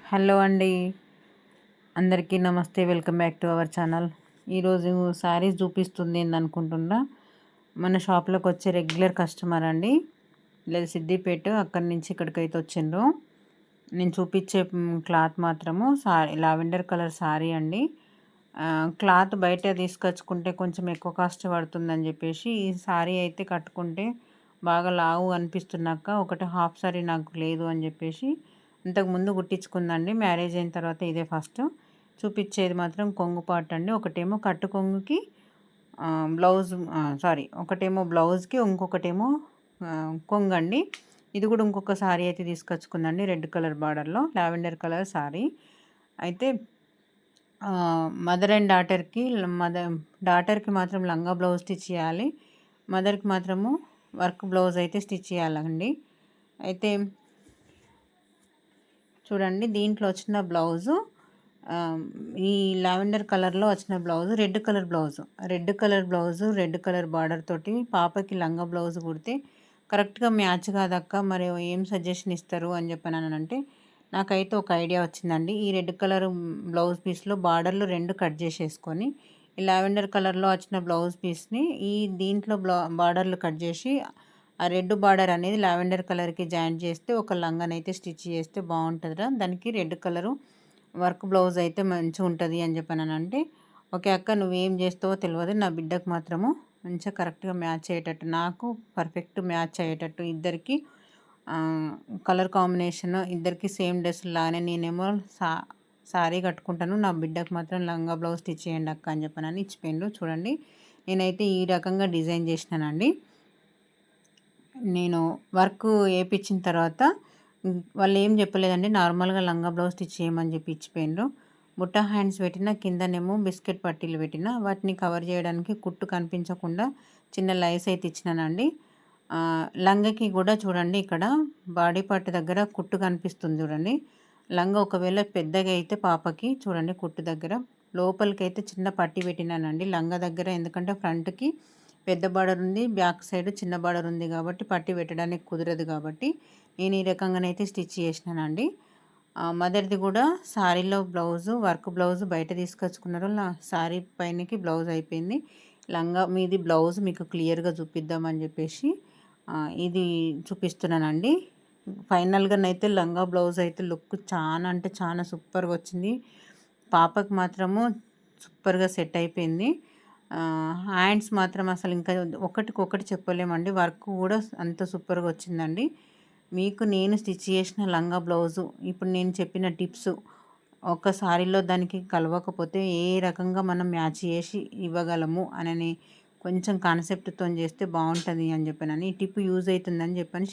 Hello అండి, అందరికీ నమస్తే. Welcome back to our channel. ఈరోజు శారీస్ చూపిస్తుంది ఏందనుకుంటున్నా, మన షాప్లోకి వచ్చే రెగ్యులర్ కస్టమర్ అండి. లేదు సిద్దిపేట, అక్కడి నుంచి ఇక్కడికైతే వచ్చిండ్రు. నేను చూపించే క్లాత్ మాత్రము లావెండర్ కలర్ శారీ అండి. క్లాత్ బయట తీసుకొచ్చుకుంటే కొంచెం ఎక్కువ కాస్ట్ పడుతుందని చెప్పేసి ఈ శారీ అయితే కట్టుకుంటే బాగా లావు అనిపిస్తున్నాక ఒకటి హాఫ్ శారీ నాకు లేదు అని చెప్పేసి ఇంతకుముందు కుట్టించుకుందండి. మ్యారేజ్ అయిన తర్వాత ఇదే ఫస్ట్. చూపించేది మాత్రం కొంగు పార్ట్ అండి. ఒకటేమో కట్టు కొంగుకి బ్లౌజ్, ఒకటేమో బ్లౌజ్కి, ఇంకొకటేమో కొంగండి. ఇది కూడా ఇంకొక శారీ అయితే తీసుకొచ్చుకుందండి, రెడ్ కలర్ బార్డర్లో లావెండర్ కలర్ శారీ. అయితే మదర్ అండ్ డాటర్కి మాత్రం లంగా బ్లౌజ్ స్టిచ్ చేయాలి, మదర్కి మాత్రము వర్క్ బ్లౌజ్ అయితే స్టిచ్ చేయాలండి. అయితే చూడండి, దీంట్లో వచ్చిన బ్లౌజు ఈ లావెండర్ కలర్లో వచ్చిన blouse red colour blouse red colour border తోటి పాపకి లంగా బ్లౌజ్ కుడితే కరెక్ట్గా మ్యాచ్ కాదక్క, మరి ఏం సజెషన్ ఇస్తారు అని చెప్పానంటే నాకైతే ఒక ఐడియా వచ్చిందండి. ఈ రెడ్ కలర్ బ్లౌజ్ పీస్లో బార్డర్లు 2 కట్ చేసేసుకొని ఈ లావెండర్ కలర్లో వచ్చిన బ్లౌజ్ పీస్ని దీంట్లో బార్డర్లు కట్ చేసి ఆ రెడ్ బార్డర్ అనేది లావెండర్ కలర్కి జాయింట్ చేస్తే ఒక లంగానైతే స్టిచ్ చేస్తే బాగుంటుందిరా, దానికి రెడ్ కలరు వర్క్ బ్లౌజ్ అయితే మంచిగా ఉంటుంది అని చెప్పానంటే, ఓకే అక్క నువ్వేం చేస్తావో తెలియదు, నా బిడ్డకు మాత్రము మంచిగా కరెక్ట్గా మ్యాచ్ అయ్యేటట్టు, నాకు పర్ఫెక్ట్ మ్యాచ్ అయ్యేటట్టు ఇద్దరికి కలర్ కాంబినేషన్ ఇద్దరికి సేమ్ డ్రెస్ లానే నేనేమో సారీ కట్టుకుంటాను, నా బిడ్డకు మాత్రం లంగా బ్లౌజ్ స్టిచ్ చేయండి అక్క అని చెప్పానని ఇచ్చిపోయిండు. చూడండి, నేనైతే ఈ రకంగా డిజైన్ చేసినానండి. నేను వర్క్ వేయించిన తర్వాత వాళ్ళు ఏం చెప్పలేదండి, నార్మల్గా లంగా బ్లౌజ్ స్టిచ్ చేయమని చెప్పి ఇచ్చిపోయిండ్రు. బుట్ట హ్యాండ్స్ పెట్టిన, కిందనేమో బిస్కెట్ పట్టీలు పెట్టిన, వాటిని కవర్ చేయడానికి కుట్టు కనిపించకుండా చిన్న లైస్ అయితే ఇచ్చినానండి. లంగకి కూడా చూడండి, ఇక్కడ బాడీ పార్ట్ దగ్గర కుట్టు కనిపిస్తుంది చూడండి. లంగా ఒకవేళ పెద్దగా అయితే పాపకి చూడండి కుట్టు దగ్గర లోపలికి అయితే చిన్న పట్టీ పెట్టినానండి లంగా దగ్గర, ఎందుకంటే ఫ్రంట్కి పెద్ద బార్డర్ ఉంది, బ్యాక్ సైడ్ చిన్న బార్డర్ ఉంది కాబట్టి పట్టీ పెట్టడానికి కుదరదు కాబట్టి నేను ఈ రకంగానైతే స్టిచ్ చేసినానండి. మదర్ది కూడా శారీలో బ్లౌజు వర్క్ బ్లౌజ్ బయట తీసుకొచ్చుకున్నారు, శారీ పైనకి బ్లౌజ్ అయిపోయింది. లంగా మీది బ్లౌజ్ మీకు క్లియర్గా చూపిద్దామని చెప్పేసి ఇది చూపిస్తున్నానండి. ఫైనల్గానైతే లంగా బ్లౌజ్ అయితే లుక్ చాలా అంటే చాలా సూపర్గా వచ్చింది. పాపకు మాత్రము సూపర్గా సెట్ అయిపోయింది. హ్యాండ్స్ మాత్రం అసలు ఇంకా ఒకటికొకటి చెప్పలేమండి, వర్క్ కూడా అంత సూపర్గా వచ్చిందండి. మీకు నేను స్టిచ్ చేసిన లంగా బ్లౌజు ఇప్పుడు నేను చెప్పిన టిప్స్ ఒక సారీలో దానికి కలవకపోతే ఏ రకంగా మనం మ్యాచ్ చేసి ఇవ్వగలము అని కొంచెం కాన్సెప్ట్తో చేస్తే బాగుంటుంది అని చెప్పానని, ఈ టిప్ యూజ్ అవుతుందని చెప్పని